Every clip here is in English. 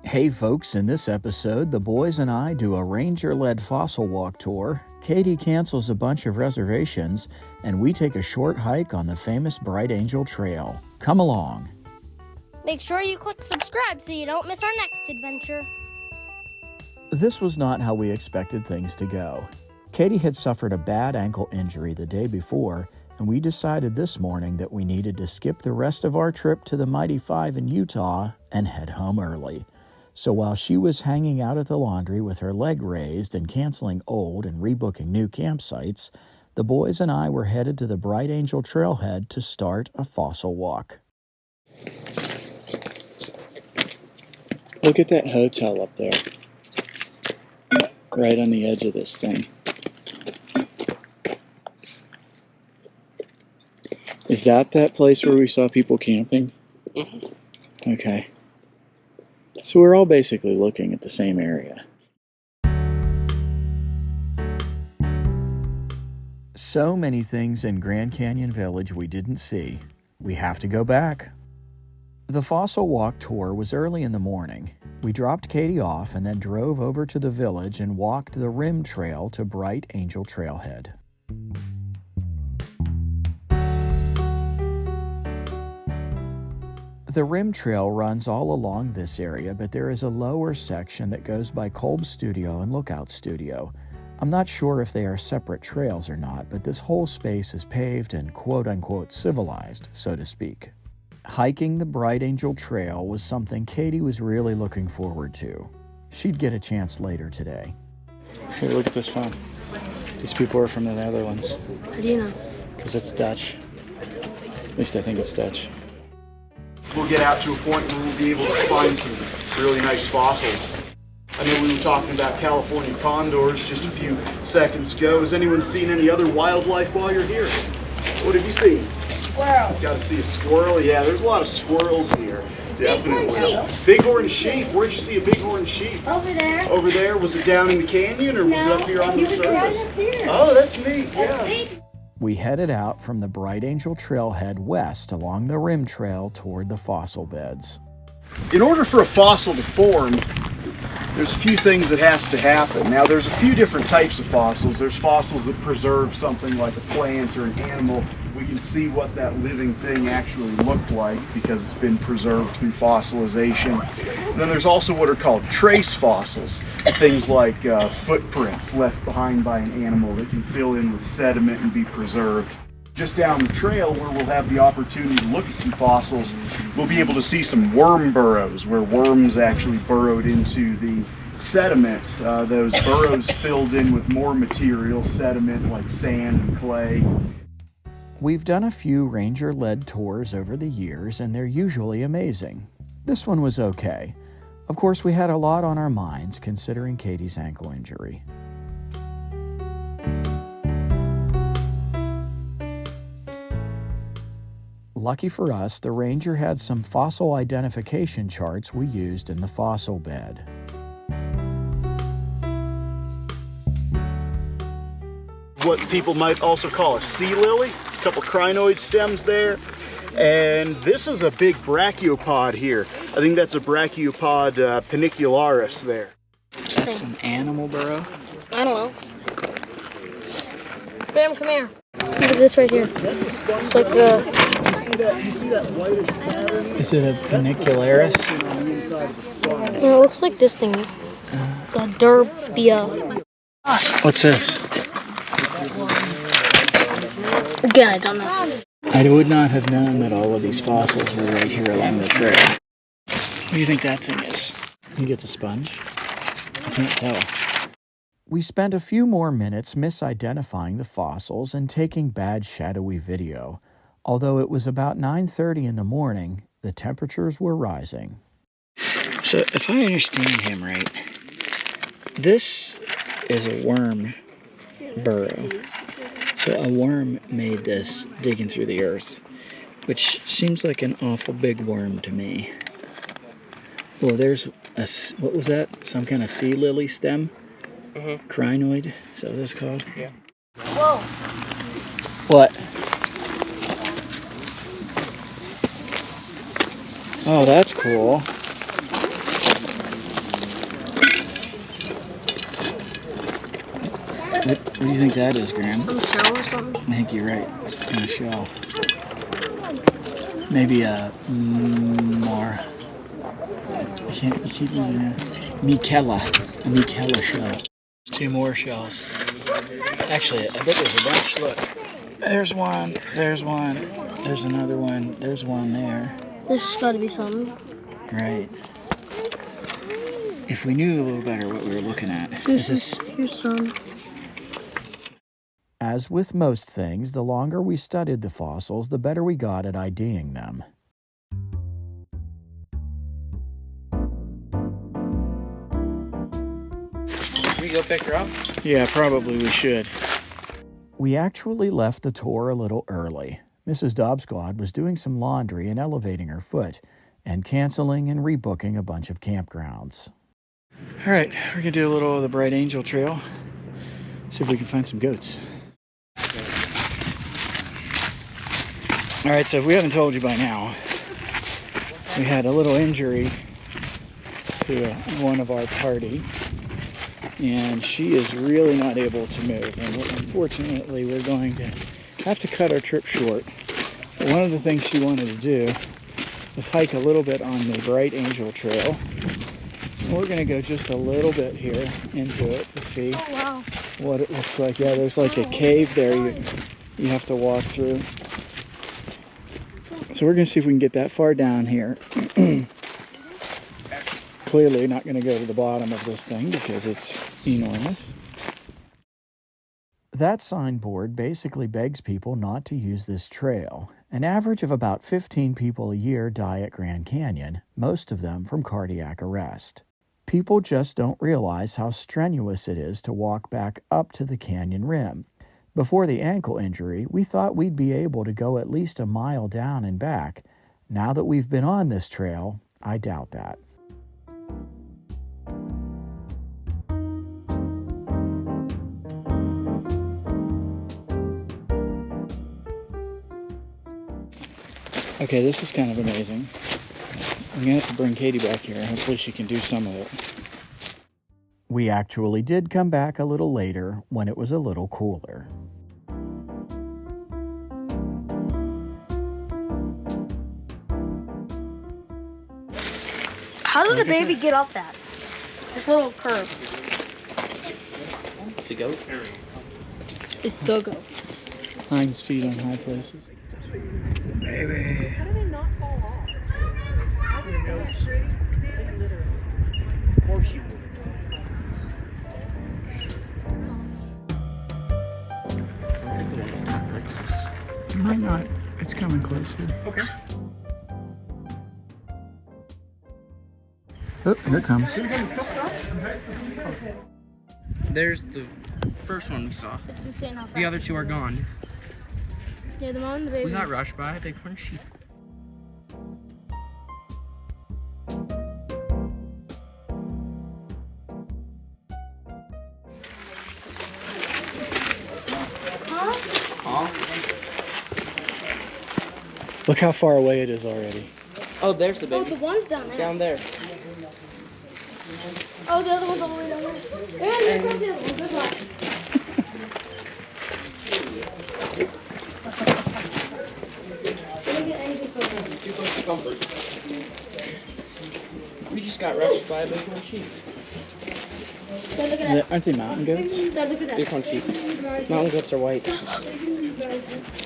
Hey folks, in this episode, the boys and I do a ranger-led fossil walk tour, Katie cancels a bunch of reservations, and we take a short hike on the famous Bright Angel Trail. Come along. Make sure you click subscribe so you don't miss our next adventure. This was not how we expected things to go. Katie had suffered a bad ankle injury the day before, and we decided this morning that we needed to skip the rest of our trip to the Mighty Five in Utah and head home early. So while she was hanging out at the laundry with her leg raised and canceling old and rebooking new campsites, the boys and I were headed to the Bright Angel Trailhead to start a fossil walk. Look at that hotel up there, right on the edge of this thing. Is that place where we saw people camping? Mm-hmm. Okay. So we're all basically looking at the same area. So many things in Grand Canyon Village we didn't see. We have to go back. The Fossil Walk tour was early in the morning. We dropped Katie off and then drove over to the village and walked the Rim Trail to Bright Angel Trailhead. The Rim Trail runs all along this area, but there is a lower section that goes by Kolb Studio and Lookout Studio. I'm not sure if they are separate trails or not, but this whole space is paved and quote-unquote civilized, so to speak. Hiking the Bright Angel Trail was something Katie was really looking forward to. She'd get a chance later today. Here, look at this phone. These people are from the Netherlands. How do you know? Because it's Dutch. At least I think it's Dutch. We'll get out to a point where we'll be able to find some really nice fossils. I know we were talking about California condors just a few seconds ago. Has anyone seen any other wildlife while you're here? What have you seen? Squirrel. Got to see a squirrel? Yeah, there's a lot of squirrels here. Definitely. Bighorn sheep. Where'd you see a bighorn sheep? Over there. Over there? Was it down in the canyon or was it up here on the surface? Right up here. Oh, that's neat. Yeah. We headed out from the Bright Angel Trailhead west along the Rim Trail toward the fossil beds. In order for a fossil to form, there's a few things that has to happen. Now, there's a few different types of fossils. There's fossils that preserve something like a plant or an animal. We can see what that living thing actually looked like because it's been preserved through fossilization. And then there's also what are called trace fossils, things like footprints left behind by an animal that can fill in with sediment and be preserved. Just down the trail where we'll have the opportunity to look at some fossils, we'll be able to see some worm burrows where worms actually burrowed into the sediment. Those burrows filled in with more material, sediment like sand and clay. We've done a few ranger-led tours over the years, and they're usually amazing. This one was okay. Of course, we had a lot on our minds considering Katie's ankle injury. Lucky for us, the ranger had some fossil identification charts we used in the fossil bed. What people might also call a sea lily. There's a couple crinoid stems there. And this is a big brachiopod here. I think that's a brachiopod panicularis there. That's an animal burrow? I don't know. Graham, come here. Look at this right here. It's like a... You see that whitish pattern? Is it a panicularis? No, it looks like this thing. The Derbia. What's this? Again, I don't know. I would not have known that all of these fossils were right here along the trail. What do you think that thing is? I think it's a sponge. I can't tell. We spent a few more minutes misidentifying the fossils and taking bad shadowy video. Although it was about 9:30 in the morning, the temperatures were rising. So if I understand him right, this is a worm burrow. So a worm made this digging through the earth, which seems like an awful big worm to me. Well, there's a, what was that? Some kind of sea lily stem? Mm-hmm. Crinoid? Is that what it's called? Yeah. Whoa. What? Oh, that's cool. What do you think that is, Graham? Some shell or something? I think you're right. It's a kind of shell. Maybe a more. You keep Michela. A Michela shell. 2 more shells. Actually, I bet there's a bunch. Look. There's one. There's one. There's another one. There's one there. This has got to be something. Right. If we knew a little better what we were looking at. Here's some. As with most things, the longer we studied the fossils, the better we got at IDing them. Should we go pick her up? Yeah, probably we should. We actually left the tour a little early. Mrs. DaubSquad was doing some laundry and elevating her foot, and canceling and rebooking a bunch of campgrounds. All right, we're gonna do a little of the Bright Angel Trail. See if we can find some goats. All right, so if we haven't told you by now, we had a little injury to one of our party, and she is really not able to move. And unfortunately, we're going to have to cut our trip short. But one of the things she wanted to do was hike a little bit on the Bright Angel Trail. And we're going to go just a little bit here into it to see what it looks like. Yeah, there's like a cave there you have to walk through. So we're going to see if we can get that far down here. Clearly not going to go to the bottom of this thing because it's enormous. That signboard basically begs people not to use this trail. An average of about 15 people a year die at Grand Canyon, most of them from cardiac arrest. People just don't realize how strenuous it is to walk back up to the canyon rim. Before the ankle injury, we thought we'd be able to go at least a mile down and back. Now that we've been on this trail, I doubt that. Okay, this is kind of amazing. I'm going to have to bring Katie back here. Hopefully she can do some of it. We actually did come back a little later when it was a little cooler. How did the baby get up that? This little curve. It's a goat. It's the goat. Hinds feet on high places. Baby. How do they not fall off? How do they go straight? Of course you would. I think they have Texas. It might not. It's coming closer. Okay. Oh, here it comes. There's the first one we saw. It's insane how fast. The other 2 are gone. Yeah, the mom and the baby. We got rushed by a bighorn sheep. Look how far away it is already. Oh, there's the Oh, baby. the one's down there. Down there. Oh, the other one's all the way down there. There goes the other one. Good luck. Didn't get anything for them. Too close to comfort. We just got rushed by a bighorn sheep. Dad, look at that. Aren't they mountain goats? Dad, look at that. Bighorn sheep. Mountain goats are white.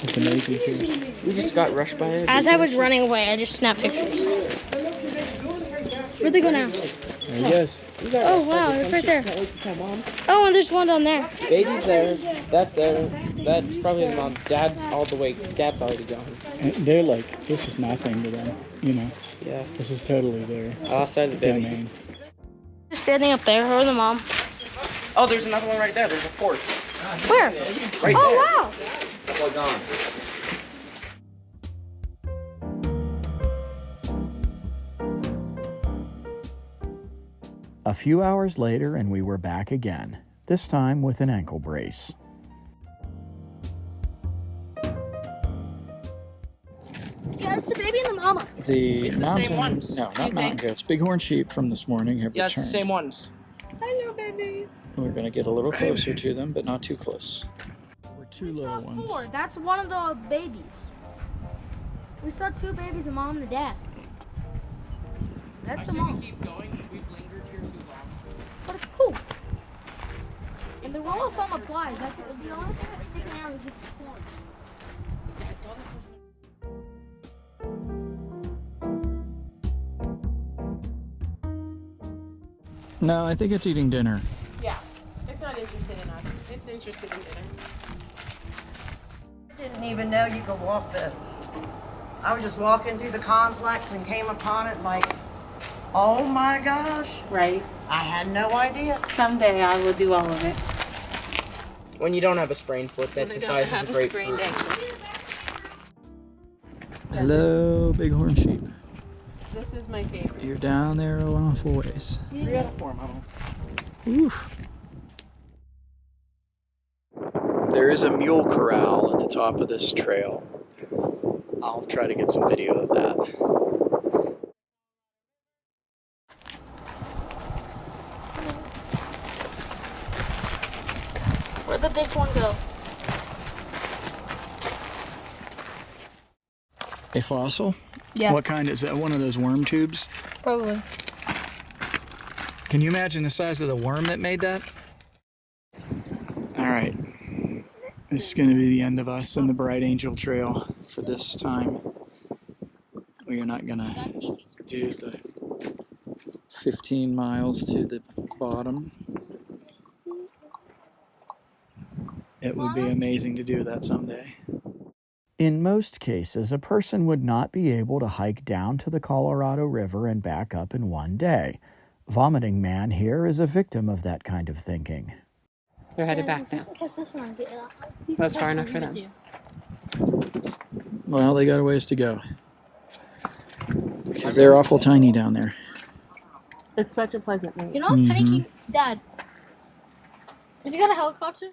It's amazing too. We just got rushed by a As I was running away, I just snapped pictures. Where'd they go now? There he is. Oh, wow, it's right there. Oh, and there's one down there. Baby's there. That's there. That's probably the mom. Dad's all the way. Dad's already gone. And they're like, this is nothing to them, you know. Yeah. This is totally their Outside the baby. domain. Just standing up there, her and the mom. Oh, there's another one right there. There's a 4th. Where? Right Oh, there. wow. Well gone. A few hours later, and we were back again, this time with an ankle brace. Yeah, it's the baby and the mama. The It's the mountain, same ones, no, you not mountain think? goats. Bighorn sheep from this morning have Yeah, it's the returned. same ones. Hello, baby. We're gonna get a little closer to them, but not too close. We're two We saw little ones. 4. That's one of the babies. We saw 2 babies, a mom and a dad. That's the mom. We keep going. We've lingered here too long. But it's cool. And the roll of foam applies. Like, the only thing that's sticking out is its horns. No, I think it's eating dinner. Yeah, it's not interested in us. It's interested in dinner. I didn't even know you could walk this. I was just walking through the complex and came upon it like, oh my gosh, Right. I had no idea. Someday I will do all of it. When you don't have a sprained foot, that's the size of a grapefruit. Hello, bighorn sheep. This is my favorite. You're down there a awful ways. 3 out of 4, Mama. Oof. There is a mule corral at the top of this trail. I'll try to get some video of that. Where'd the big one go? A fossil? Yeah. What kind is that? One of those worm tubes? Probably. Can you imagine the size of the worm that made that? All right. This is going to be the end of us and the Bright Angel Trail for this time. We are not going to do the 15 miles to the bottom. It would be amazing to do that someday. In most cases, a person would not be able to hike down to the Colorado River and back up in one day. Vomiting Man here is a victim of that kind of thinking. They're headed back now. That's far enough for them. Well, they got a ways to go. Because they're awful tiny down there. It's such a pleasant night. You know, Penny, Dad, have you got a helicopter?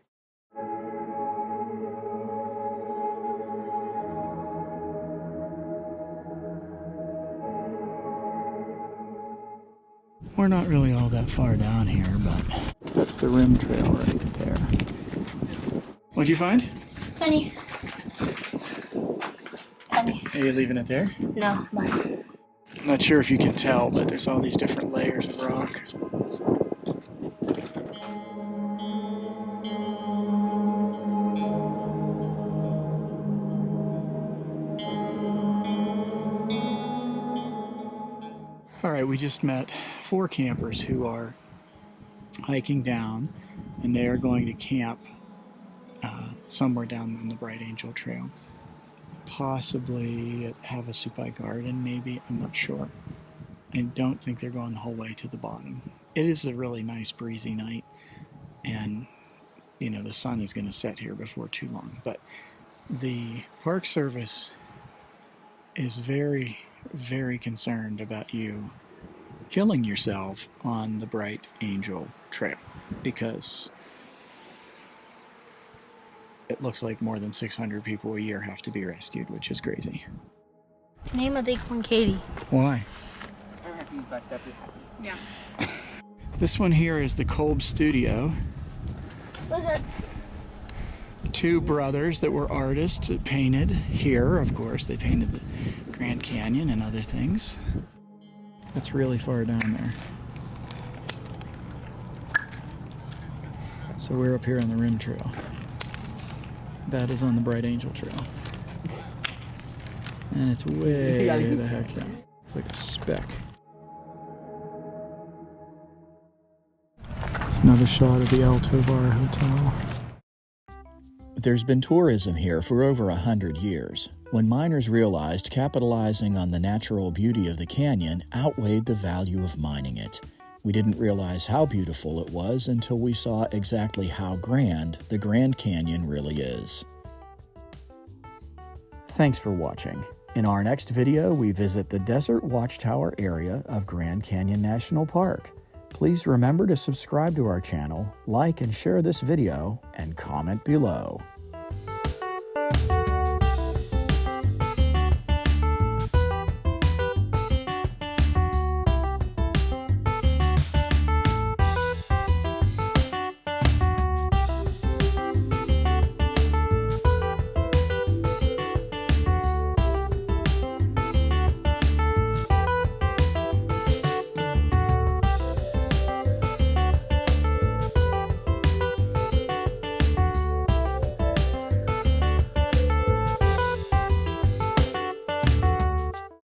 We're not really all that far down here, but that's the rim trail right there. What'd you find? Penny. Penny. Are you leaving it there? No, mine. I'm not sure if you can tell, but there's all these different layers of rock. All right, we just met 4 campers who are hiking down, and they are going to camp somewhere down in the Bright Angel Trail. Possibly at Havasupai Garden, maybe. I'm not sure. I don't think they're going the whole way to the bottom. It is a really nice breezy night, and you know the sun is going to set here before too long. But the Park Service is very, very concerned about you killing yourself on the Bright Angel Trail because it looks like more than 600 people a year have to be rescued, which is crazy. Name a big one, Katie. Why? Yeah. This one here is the Kolb Studio. Lizard. 2 brothers that were artists that painted here, of course. They painted the Grand Canyon and other things. That's really far down there. So we're up here on the rim trail. That is on the Bright Angel Trail. And it's way the heck down. It's like a speck. It's another shot of the Tovar Hotel. There's been tourism here for over 100 years. When miners realized capitalizing on the natural beauty of the canyon outweighed the value of mining it. We didn't realize how beautiful it was until we saw exactly how grand the Grand Canyon really is. Thanks for watching. In our next video, we visit the Desert Watchtower area of Grand Canyon National Park. Please remember to subscribe to our channel, like and share this video, and comment below.